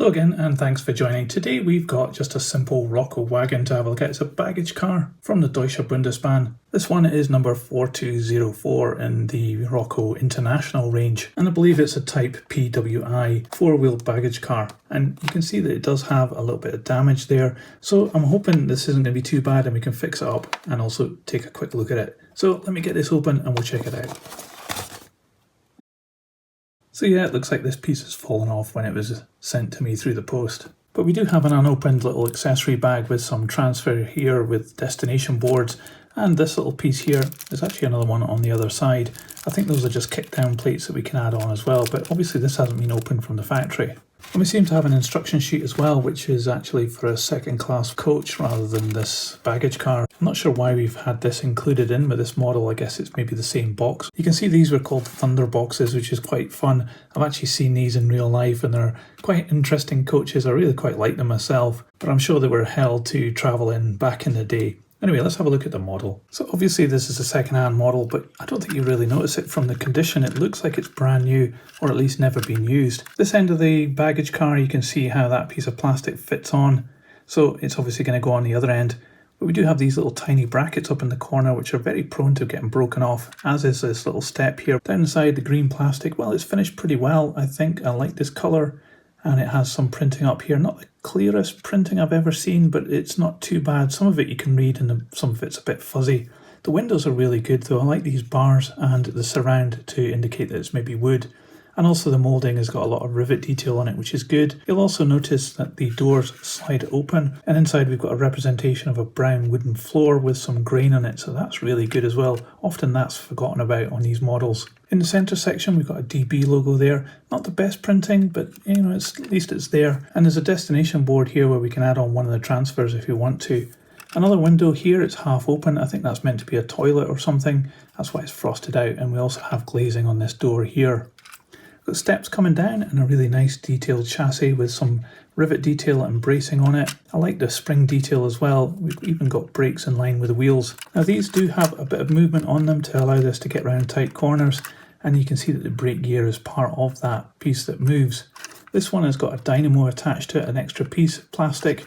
Hello again and thanks for joining. Today we've got just a simple Roco Wagon to have a look at. It's a baggage car from the Deutsche Bundesbahn. This one is number 4204 in the Roco International range, and I believe it's a type PWI 4-wheel baggage car. And you can see that it does have a little bit of damage there, so I'm hoping this isn't going to be too bad and we can fix it up and also take a quick look at it. So let me get this open and we'll check it out. So yeah, it looks like this piece has fallen off when it was sent to me through the post. But we do have an unopened little accessory bag with some transfer here with destination boards, and this little piece here is actually another one on the other side. I think those are just kick down plates that we can add on as well, but obviously this hasn't been opened from the factory. And we seem to have an instruction sheet as well, which is actually for a second class coach rather than this baggage car. I'm not sure why we've had this included in with this model. I guess it's maybe the same box. You can see these were called Thunder boxes, which is quite fun. I've actually seen these in real life and they're quite interesting coaches. I really quite like them myself, but I'm sure they were hell to travel in back in the day. Anyway, let's have a look at the model. So obviously this is a second-hand model, but I don't think you really notice it from the condition. It looks like it's brand new, or at least never been used. This end of the baggage car, you can see how that piece of plastic fits on. So it's obviously going to go on the other end. But we do have these little tiny brackets up in the corner, which are very prone to getting broken off, as is this little step here. Down inside the green plastic, well, it's finished pretty well, I think. I like this colour. And it has some printing up here, not the clearest printing I've ever seen, but it's not too bad. Some of it you can read and some of it's a bit fuzzy. The windows are really good though. I like these bars and the surround to indicate that it's maybe wood. And also the moulding has got a lot of rivet detail on it, which is good. You'll also notice that the doors slide open, and inside we've got a representation of a brown wooden floor with some grain on it, so that's really good as well. Often that's forgotten about on these models. In the centre section we've got a DB logo there. Not the best printing, but you know, at least it's there. And there's a destination board here where we can add on one of the transfers if you want to. Another window here, it's half open. I think that's meant to be a toilet or something. That's why it's frosted out. And we also have glazing on this door here. Got steps coming down and a really nice detailed chassis with some rivet detail and bracing on it. I like the spring detail as well. We've even got brakes in line with the wheels. Now these do have a bit of movement on them to allow this to get around tight corners, and you can see that the brake gear is part of that piece that moves. This one has got a dynamo attached to it, an extra piece of plastic,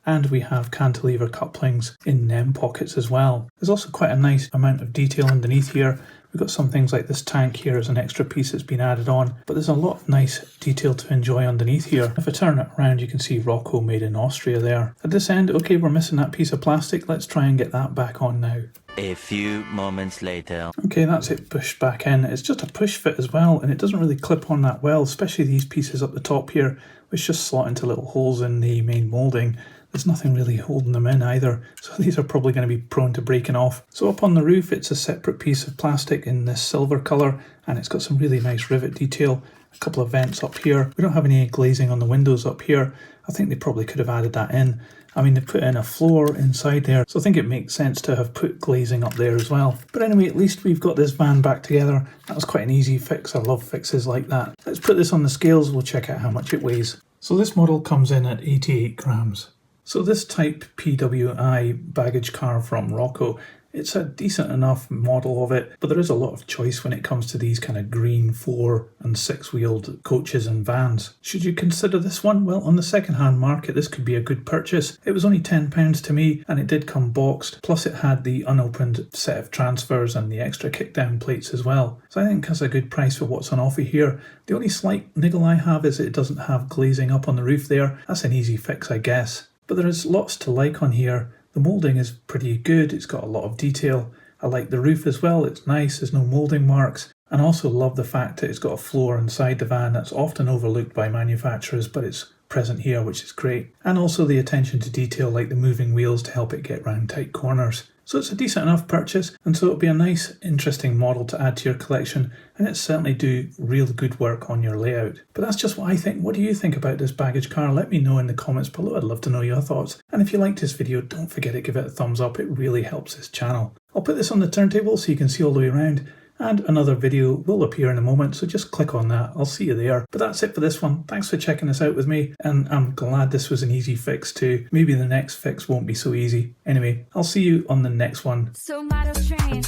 and we have cantilever couplings in NEM pockets as well. There's also quite a nice amount of detail underneath here. We've got some things like this tank here as an extra piece that's been added on, but there's a lot of nice detail to enjoy underneath here. If I turn it around, you can see Roco made in Austria there. At this end, okay, we're missing that piece of plastic. Let's try and get that back on now. A few moments later. Okay, that's it pushed back in. It's just a push fit as well, and it doesn't really clip on that well, especially these pieces up the top here, which just slot into little holes in the main moulding. There's nothing really holding them in either, so these are probably going to be prone to breaking off. So up on the roof, it's a separate piece of plastic in this silver colour, and it's got some really nice rivet detail. A couple of vents up here. We don't have any glazing on the windows up here. I think they probably could have added that in. I mean, they put in a floor inside there, so I think it makes sense to have put glazing up there as well. But anyway, at least we've got this van back together. That was quite an easy fix. I love fixes like that. Let's put this on the scales. We'll check out how much it weighs. So this model comes in at 88 grams. So this type PWI baggage car from Roco, it's a decent enough model of it, but there is a lot of choice when it comes to these kind of green 4- and 6-wheeled coaches and vans. Should you consider this one? Well, on the second-hand market, this could be a good purchase. It was only £10 to me, and it did come boxed, plus it had the unopened set of transfers and the extra kick-down plates as well. So I think that's a good price for what's on offer here. The only slight niggle I have is it doesn't have glazing up on the roof there. That's an easy fix, I guess. But there is lots to like on here. The moulding is pretty good. It's got a lot of detail. I like the roof as well. It's nice. There's no moulding marks. And I also love the fact that it's got a floor inside the van that's often overlooked by manufacturers, but it's present here, which is great. And also the attention to detail, like the moving wheels to help it get round tight corners. So it's a decent enough purchase, and so it'll be a nice, interesting model to add to your collection, and it certainly do real good work on your layout. But that's just what I think. What do you think about this baggage car? Let me know in the comments below. I'd love to know your thoughts. And if you liked this video, don't forget to give it a thumbs up. It really helps this channel. I'll put this on the turntable so you can see all the way around, and another video will appear in a moment, so just click on that. I'll see you there. But that's it for this one. Thanks for checking this out with me, and I'm glad this was an easy fix too. Maybe the next fix won't be so easy. Anyway, I'll see you on the next one. So model train,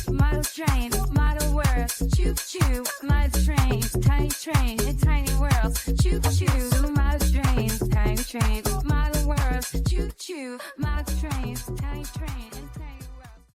model world, choo choo, model train, tiny in tiny worlds, choo choo, model train, train, model world, choo choo, model trains.